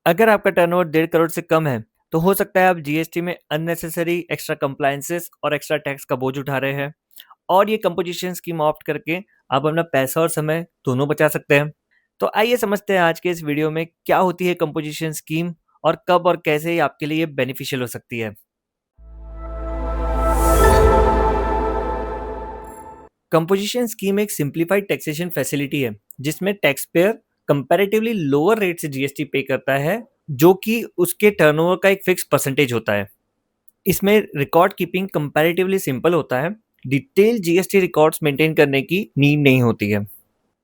अगर आपका टर्नओवर 1.5 करोड़ से कम है, तो हो सकता है आप जीएसटी में अननेसेसरी एक्स्ट्रा कंप्लायंसेस और एक्स्ट्रा टैक्स का बोझ उठा रहे हैं और ये कंपोजिशन स्कीम ऑप्ट करके आप अपना पैसा और समय दोनों बचा सकते हैं। तो आइए समझते हैं आज के इस वीडियो में क्या होती है कंपोजिशन स्कीम और कब और कैसे ये आपके लिए बेनिफिशियल हो सकती है। कंपोजिशन स्कीम एक सिंप्लीफाइड टैक्सेशन फैसिलिटी है जिसमें tax payer comparatively lower rate से जीएसटी पे करता है, जो कि उसके टर्नओवर का एक फिक्स परसेंटेज होता है। इसमें रिकॉर्ड कीपिंग कंपैरेटिवली सिंपल होता है। डिटेल जीएसटी रिकॉर्ड्स मेंटेन करने की नीड नहीं होती है।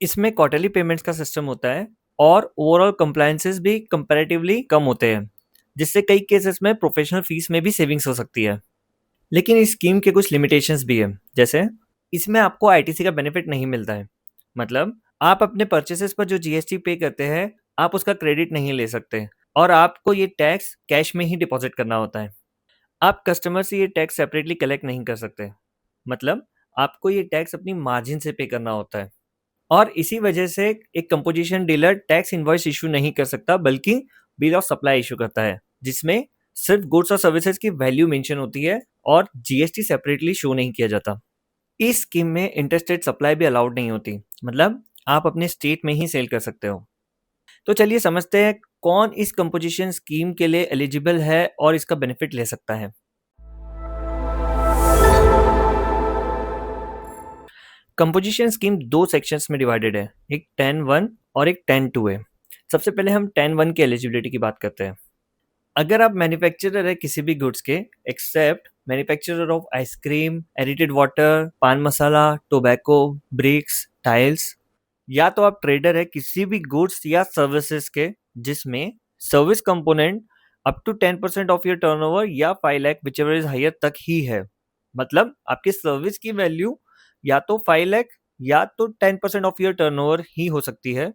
इसमें क्वार्टरली पेमेंट्स का सिस्टम होता है और ओवरऑल कंप्लायंसेस भी कंपैरेटिवली कम होते हैं, जिससे कई केसेस में प्रोफेशनल फीस में भी सेविंग्स हो सकती है। लेकिन इस स्कीम के कुछ लिमिटेशंस भी है, जैसे इसमें आपको आईटीसी का बेनिफिट नहीं मिलता है। मतलब आप अपने परचेसेस पर जो जीएसटी पे करते हैं, आप उसका क्रेडिट नहीं ले सकते और आपको ये टैक्स कैश में ही डिपॉजिट करना होता है। आप कस्टमर से ये टैक्स सेपरेटली कलेक्ट नहीं कर सकते। मतलब आपको ये टैक्स अपनी मार्जिन से पे करना होता है और इसी वजह से एक composition dealer tax invoice issue नहीं कर सकता, बल्कि बिल ऑफ सप्लाई इशू करता है, जिसमें सिर्फ गुड्स और सर्विसेज की वैल्यू मेंशन होती है और जीएसटी सेपरेटली शो नहीं किया जाता। इस स्कीम में इंटरस्टेट सप्लाई भी अलाउड नहीं होती। मतलब आप अपने स्टेट में ही सेल कर सकते हो। तो चलिए समझते हैं कौन इस कंपोजिशन स्कीम के लिए एलिजिबल है और इसका बेनिफिट ले सकता है। कंपोजिशन स्कीम दो सेक्शंस में डिवाइडेड है, एक 10(1) और एक 10(2) है। सबसे पहले हम 10(1) की एलिजिबिलिटी की बात करते हैं। अगर आप मैन्युफैक्चरर है किसी भी गुड्स के, except manufacturer of ice cream, aerated water, pan masala, tobacco, BRICS, tiles, या तो आप ट्रेडर है किसी भी गुड्स या सर्विसेज के जिसमें service component up to 10% of your turnover या 5 लाख विचएवर इज हायर तक ही है। मतलब आपकी सर्विस की वैल्यू या तो 5 लाख या तो 10% ऑफ योर टर्नओवर ही हो सकती है,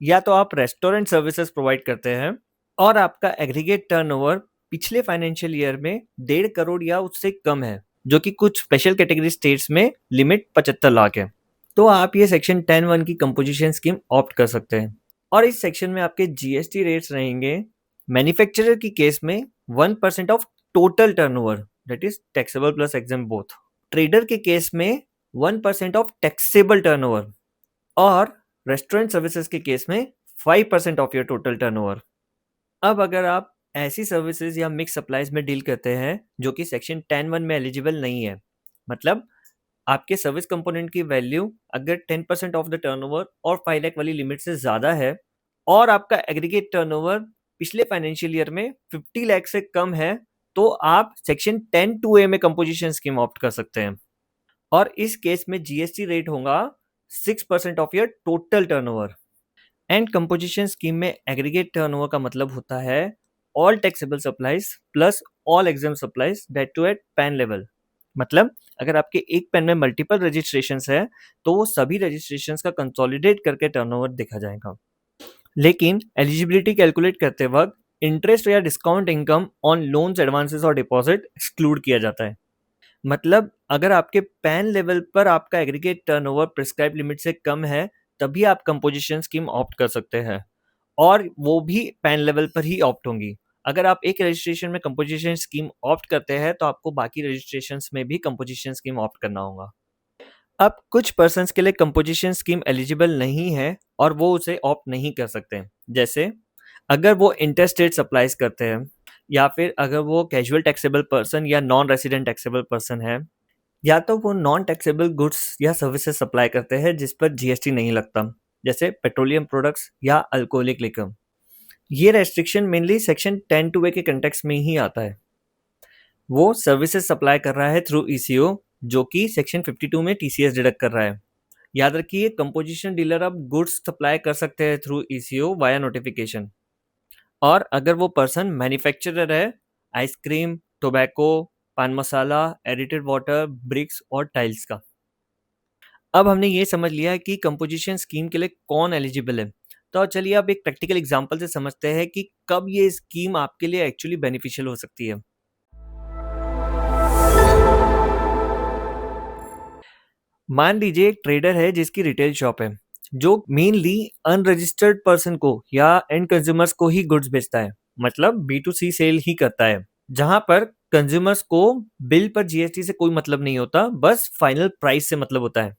या तो आप रेस्टोरेंट सर्विसेज प्रोवाइड करते हैं और आपका एग्रीगेट टर्नओवर पिछले फाइनेंशियल ईयर में 1.5 करोड़ या उससे कम है, जो कि कुछ स्पेशल कैटेगरी स्टेट्स में लिमिट 75 लाख है। तो आप ये सेक्शन 10(1) की कंपोजिशन स्कीम ऑप्ट कर सकते हैं और इस सेक्शन में आपके जीएसटी रेट्स रहेंगे मैन्युफैक्चरर की केस में 1% of total turnover, that is taxable plus exempt both. Trader के केस में 1% ऑफ टैक्सेबल टर्नओवर और रेस्टोरेंट सर्विसेज के केस में 5% ऑफ योर टोटल टर्नओवर। अब अगर आप ऐसी सर्विसेज या मिक्स सप्लाईज में डील करते हैं जो कि सेक्शन 10(1) में एलिजिबल नहीं है, मतलब आपके सर्विस कंपोनेंट की वैल्यू अगर 10% ऑफ द टर्नओवर और 5 लाख वाली लिमिट से ज़्यादा है और आपका एग्रीगेट टर्नओवर पिछले फाइनेंशियल ईयर में 50 लाख से कम है, तो आप सेक्शन 10(2) में कंपोजिशन स्कीम ऑप्ट कर सकते हैं और इस केस में जीएसटी रेट होगा 6% of your total turnover. And composition scheme में एग्रीगेट टर्नओवर का मतलब होता है all taxable supplies plus all exempt supplies, that too at PAN level. मतलब अगर आपके एक पेन में मल्टीपल रजिस्ट्रेशंस है तो वो सभी रजिस्ट्रेशंस का कंसोलिडेट करके टर्नओवर देखा जाएगा। लेकिन एलिजिबिलिटी कैलकुलेट करते वक्त इंटरेस्ट या discount income on loans, advances और डिपॉजिट एक्सक्लूड किया जाता है। मतलब अगर आपके पैन लेवल पर आपका एग्रीगेट टर्नओवर प्रिस्क्राइब लिमिट से कम है, तभी आप कंपोजिशन स्कीम ऑप्ट कर सकते हैं और वो भी पैन लेवल पर ही ऑप्ट होंगी। अगर आप एक रजिस्ट्रेशन में कंपोजिशन स्कीम ऑप्ट करते हैं तो आपको बाकी रजिस्ट्रेशंस में भी कंपोजिशन स्कीम ऑप्ट करना होगा। अब कुछ पर्सन्स के लिए कंपोजिशन स्कीम एलिजिबल नहीं है और वो उसे ऑप्ट नहीं कर सकते, जैसे अगर वो इंटरस्टेट सप्लाईज करते हैं या फिर अगर वो कैजुअल टैक्सेबल पर्सन या नॉन रेसिडेंट टैक्सेबल पर्सन है, या तो वो नॉन टैक्सेबल गुड्स या सर्विसेज सप्लाई करते हैं जिस पर जीएसटी नहीं लगता, जैसे पेट्रोलियम प्रोडक्ट्स या अल्कोहलिक लिकर। ये रेस्ट्रिक्शन मेनली सेक्शन 10(2) के कंटेक्स्ट में ही आता है। वो सर्विसेज सप्लाई कर रहा है थ्रू ईसीओ, जो कि सेक्शन 52 में टीसीएस डिडक्ट कर रहा है। याद रखिए कंपोजिशन डीलर अब गुड्स सप्लाई कर सकते हैं थ्रू ईसीओ वाया नोटिफिकेशन, और अगर वो पर्सन मैन्युफैक्चरर है आइसक्रीम, टोबैको, पान मसाला, एडिटेड वाटर, ब्रिक्स और टाइल्स का। अब हमने ये समझ लिया है कि कंपोजिशन स्कीम के लिए कौन एलिजिबल है। तो चलिए अब एक प्रैक्टिकल एग्जांपल से समझते हैं कि कब ये स्कीम आपके लिए एक्चुअली बेनिफिशियल हो सकती है। मान लीजिए एक ट्रेडर है जिसकी रिटेल शॉप है जो मेनली अनरजिस्टर्ड पर्सन को या एंड कंज्यूमर्स को ही गुड्स बेचता है, मतलब B2C सेल ही करता है, जहां पर कंज्यूमर्स को बिल पर जीएसटी से कोई मतलब नहीं होता, बस फाइनल प्राइस से मतलब होता है।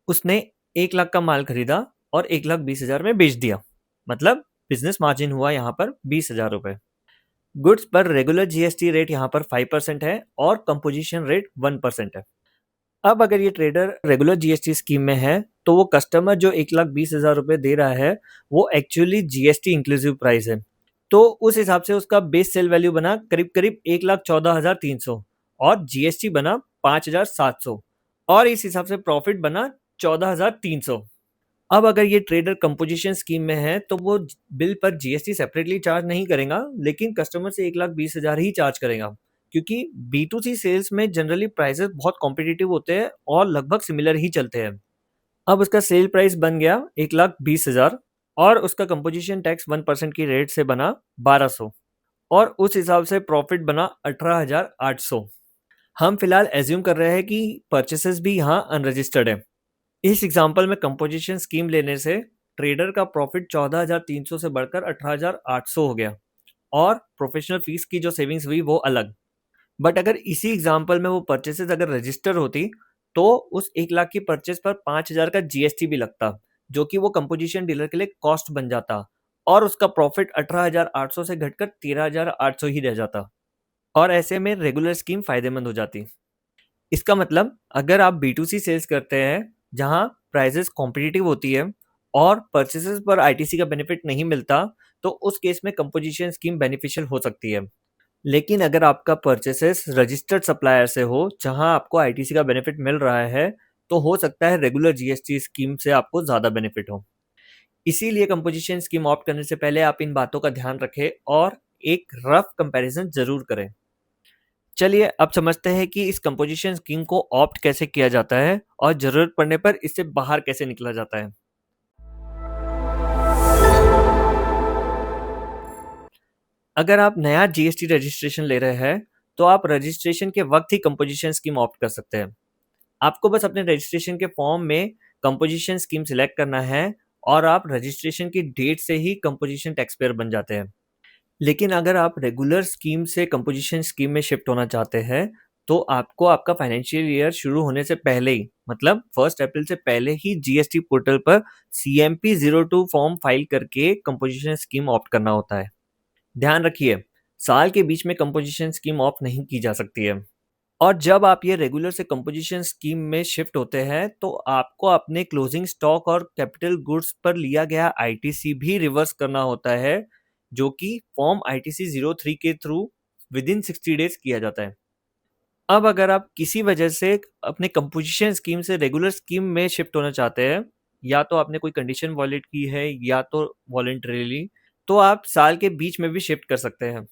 उसने 1 लाख का माल खरीदा और 1,20,000 में बेच दिया, मतलब बिजनेस मार्जिन हुआ यहाँ पर 20,000 रुपए। गुड्स पर रेगुलर जीएसटी रेट यहाँ पर 5% है और कंपोजिशन रेट 1% है। अब अगर ये ट्रेडर रेगुलर जीएसटी स्कीम में है तो वो कस्टमर जो 1,20,000 रुपए दे रहा है वो एक्चुअली जीएसटी इंक्लूसिव प्राइस है, तो उस हिसाब से उसका बेस सेल वैल्यू बना करीब करीब 1,14,300 और जीएसटी बना 5,700 और इस हिसाब से प्रॉफिट बना 14,300। अब अगर ये ट्रेडर कंपोजिशन स्कीम में है तो वो बिल पर जीएसटी सेपरेटली चार्ज नहीं करेगा, लेकिन कस्टमर से 1,20,000 ही चार्ज करेगा, क्योंकि B2C सेल्स में जनरली प्राइसेस बहुत कॉम्पिटिटिव होते हैं और लगभग सिमिलर ही चलते हैं। अब उसका सेल प्राइस बन गया 1,20,000 और उसका कंपोजिशन टैक्स 1% की रेट से बना 1,200 और उस हिसाब से प्रॉफिट बना 18,800। हम फिलहाल एज्यूम कर रहे हैं कि परचेसेस भी यहाँ अनरजिस्टर्ड है। इस एग्जाम्पल में कंपोजिशन स्कीम लेने से ट्रेडर का प्रॉफिट 14,300 से बढ़कर 18,800 हो गया और प्रोफेशनल फीस की जो सेविंग्स हुई वो अलग। बट अगर इसी एग्जाम्पल में वो परचेसेस अगर रजिस्टर होती तो उस 1 लाख की परचेस पर 5,000 का जीएसटी भी लगता, जो कि वो कंपोजिशन डीलर के लिए कॉस्ट बन जाता और उसका प्रॉफिट 18,800 से घटकर 13,800 ही रह जाता और ऐसे में रेगुलर स्कीम फायदेमंद हो जाती। इसका मतलब अगर आप B2C सेल्स करते हैं जहां प्राइसेस कॉम्पिटिटिव होती है और परचेसेस पर आईटीसी का बेनिफिट नहीं मिलता, तो उस केस में कंपोजिशन स्कीम बेनिफिशियल हो सकती है। लेकिन अगर आपका परचेसेस रजिस्टर्ड सप्लायर से हो जहां आपको आईटीसी का बेनिफिट मिल रहा है, तो हो सकता है रेगुलर जीएसटी स्कीम से आपको ज़्यादा बेनिफिट हो। इसीलिए कंपोजिशन स्कीम ऑप्ट करने से पहले आप इन बातों का ध्यान रखें और एक रफ कंपैरिजन जरूर करें। चलिए अब समझते हैं कि इस कंपोजिशन स्कीम को ऑप्ट कैसे किया जाता है और जरूरत पड़ने पर इससे बाहर कैसे निकला जाता है। अगर आप नया जीएसटी रजिस्ट्रेशन ले रहे हैं तो आप रजिस्ट्रेशन के वक्त ही कंपोजिशन स्कीम ऑप्ट कर सकते हैं। आपको बस अपने रजिस्ट्रेशन के फॉर्म में कंपोजिशन स्कीम सिलेक्ट करना है और आप रजिस्ट्रेशन की डेट से ही कंपोजिशन टैक्स पेयर बन जाते हैं। लेकिन अगर आप रेगुलर स्कीम से कंपोजिशन स्कीम में शिफ्ट होना चाहते हैं तो आपको आपका फाइनेंशियल ईयर शुरू होने से पहले ही, मतलब 1 अप्रैल से पहले ही जीएसटी पोर्टल पर CMP02 फॉर्म फाइल करके कंपोजिशन स्कीम ऑप्ट करना होता है। ध्यान रखिए, साल के बीच में कंपोजिशन स्कीम ऑप्ट नहीं की जा सकती है। और जब आप ये रेगुलर से कंपोजिशन स्कीम में शिफ्ट होते हैं तो आपको अपने क्लोजिंग स्टॉक और कैपिटल गुड्स पर लिया गया आईटीसी भी रिवर्स करना होता है, जो कि फॉर्म ITC 03 के थ्रू विद इन 60 डेज किया जाता है। अब अगर आप किसी वजह से अपने कंपोजिशन स्कीम से रेगुलर स्कीम में शिफ्ट होना चाहते हैं, या तो आपने कोई कंडीशन वॉयलेट की है या तो वॉलंटरीली, तो आप साल के बीच में भी शिफ्ट कर सकते हैं।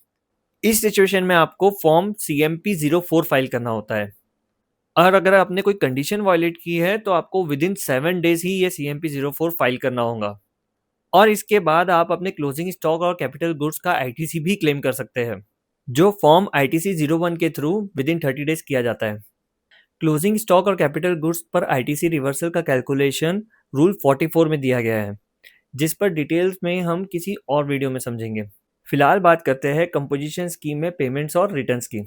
इस सिचुएशन में आपको फॉर्म CMP04 फाइल करना होता है और अगर आपने कोई कंडीशन वायलेट की है तो आपको विद इन 7 डेज ही ये CMP04 फाइल करना होगा और इसके बाद आप अपने क्लोजिंग स्टॉक और कैपिटल गुड्स का आईटीसी भी क्लेम कर सकते हैं, जो फॉर्म ITC 01 के थ्रू विद इन 30 डेज किया जाता है। क्लोजिंग स्टॉक और कैपिटल गुड्स पर आईटीसी रिवर्सल का कैलकुलेशन रूल 44 में दिया गया है, जिस पर डिटेल्स में हम किसी और वीडियो में समझेंगे। फिलहाल बात करते हैं कंपोजिशन स्कीम में पेमेंट्स और रिटर्न्स की।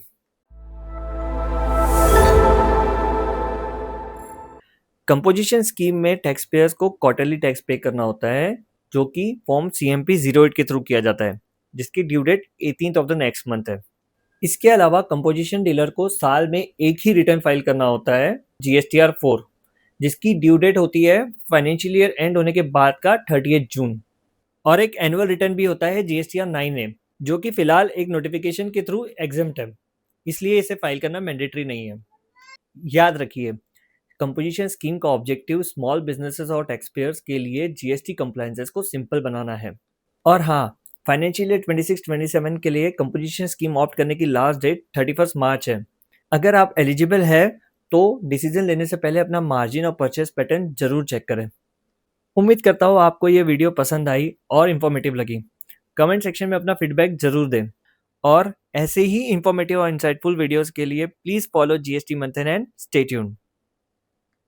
कंपोजिशन स्कीम में टैक्स पेयर्स को क्वार्टरली टैक्स पे करना होता है, जो कि फॉर्म CMP08 के थ्रू किया जाता है, जिसकी due date 18th of the next month है। इसके अलावा कंपोजिशन डीलर को साल में एक ही रिटर्न फाइल करना होता है, GSTR 4, जिसकी ड्यू डेट होती है फाइनेंशियल ईयर एंड होने के बाद का 30th जून। और एक एनुअल रिटर्न भी होता है GSTR 9A, जो कि फिलहाल एक नोटिफिकेशन के थ्रू एग्जेम्प्ट है, इसलिए इसे फाइल करना मैंडेटरी नहीं है। याद रखिए, कंपोजिशन स्कीम का ऑब्जेक्टिव स्मॉल बिजनेसेस और टैक्स पेयर्स के लिए जीएसटी कंप्लायंसेस को सिंपल बनाना है। और हाँ, फाइनेंशियल ईयर 26-27 के लिए कंपोजिशन स्कीम ऑप्ट करने की लास्ट डेट 31 मार्च है। अगर आप एलिजिबल है तो डिसीजन लेने से पहले अपना मार्जिन और परचेस पैटर्न जरूर चेक करें। उम्मीद करता हूँ आपको ये वीडियो पसंद आई और इन्फॉर्मेटिव लगी। कमेंट सेक्शन में अपना फीडबैक जरूर दें और ऐसे ही इन्फॉर्मेटिव और इंसाइटफुल वीडियोस के लिए प्लीज़ फॉलो GST मंथन एंड स्टे ट्यून्ड।